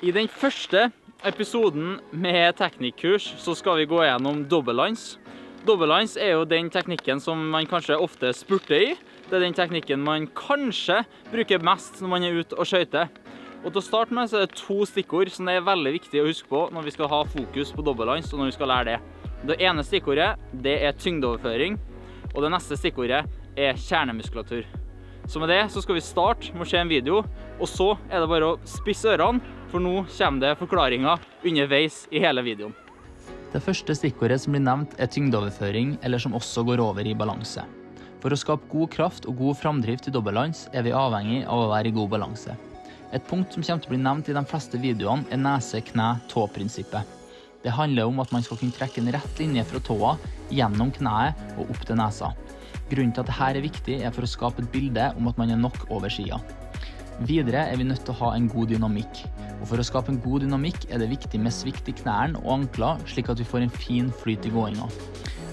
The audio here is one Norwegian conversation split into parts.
I den første episoden med teknikkurs så skal vi gå gjennom dobbeltlands. Dobbeltlands er jo den teknikken som man kanskje ofte spurter i. Det er den teknikken man kanskje bruker mest når man er ute og skøyter. Og til å starte med så er det 2 stikkord som det er veldig viktig å huske på når vi skal ha fokus på dobbeltlands og når vi skal lære det. Det ene stikkordet, det er tyngdeoverføring, og det neste stikkordet er kjernemuskulatur. Så med det så skal vi starte med å se en video, og så er det bare å spisse ørene, for nå kommer det forklaringer underveis i hele videoen. Det første stikkordet som blir nevnt er tyngdeoverføring, eller som også går over i balanse. For å skape god kraft og god framdrift i dobbeltlands er vi avhengig av å være i god balanse. Et punkt som kommer til å bli nevnt i de fleste videoene er nese-kne-tå-prinsippet. Det handler om at man skal kunne trekke en rett linje fra tåa, gjennom kneet og opp til nesa. Grunnen til at dette er viktig er for å skape et bilde om at man er nok over siden. Videre er vi nødt til å ha en god dynamikk. Og for å skape en god dynamikk er det viktig med svikt i knærne og ankler, slik at vi får en fin flyt i gåinga.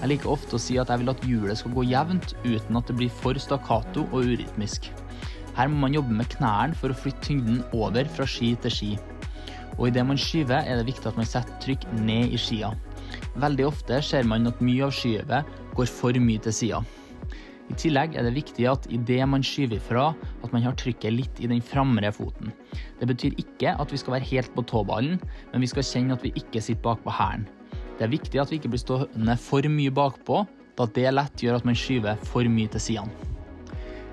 Jeg liker ofte å si at jeg vil at hjulet skal gå jevnt, uten at det blir for stakkato og urytmisk. Her må man jobbe med knærne for å flytte tyngden over fra ski til ski. Og i det man skyver er det viktig at man setter trykk ned i skia. Veldig ofte ser man at mye av skyvet går for mye til siden. I tillegg er det viktig at i det man skyver fra, at man har trykket litt i den framre foten. Det betyr ikke at vi skal være helt på tåballen, men vi skal kjenne at vi ikke sitter bak på hælen. Det er viktig at vi ikke blir stående for mye bakpå, da det lett gjør at man skyver for mye til siden.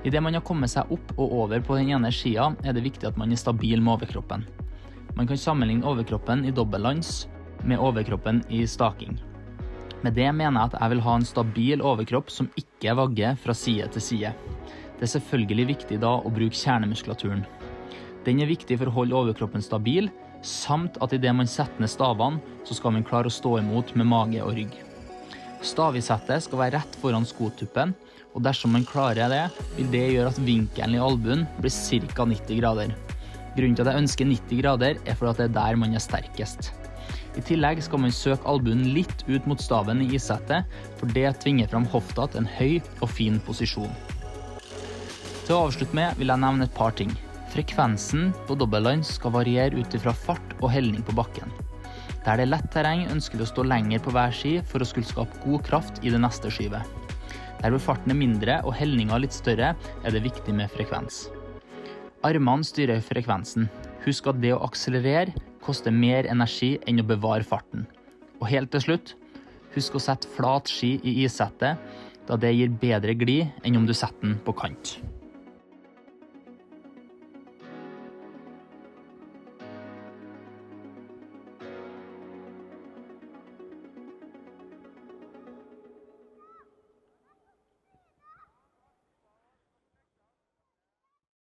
I det man har kommet seg opp og over på den ene skia, er det viktig at man er stabil med overkroppen. Man kan sammenligne overkroppen i dobbeltlands med overkroppen i staking. Med det mener jeg at jeg vil ha en stabil overkropp som ikke vagger fra side til side. Det er selvfølgelig viktig da å bruke kjernemuskulaturen. Den er viktig for å holde overkroppen stabil, samt at i det man setter ned stavene, så skal man klare å stå imot med mage og rygg. Stavisettet skal være rett foran skotuppen, og dersom man klarer det, vil det gjøre at vinkelen i albuen blir ca. 90 grader. Grunnen til at jeg ønsker 90 grader er fordi det er der man er sterkest. I tillegg skal man søke albuen litt ut mot staven i isettet, for det tvinger fram hofta til en høy og fin posisjon. Til å avslutte med vil jeg nevne et par ting. Frekvensen på dobbeltlands skal variere ut fra fart og helning på bakken. Der det er lett terreng ønsker vi å stå lenger på hver ski for å skulle skape god kraft i det neste skyvet. Der hvor farten er mindre og helninga litt større, er det viktig med frekvens. Armene styrer frekvensen. Husk at det å akselerere koster mer energi enn å bevare farten. Og helt til slutt, husk å sette flat ski i isettet, da det gir bedre glid enn om du setter den på kant.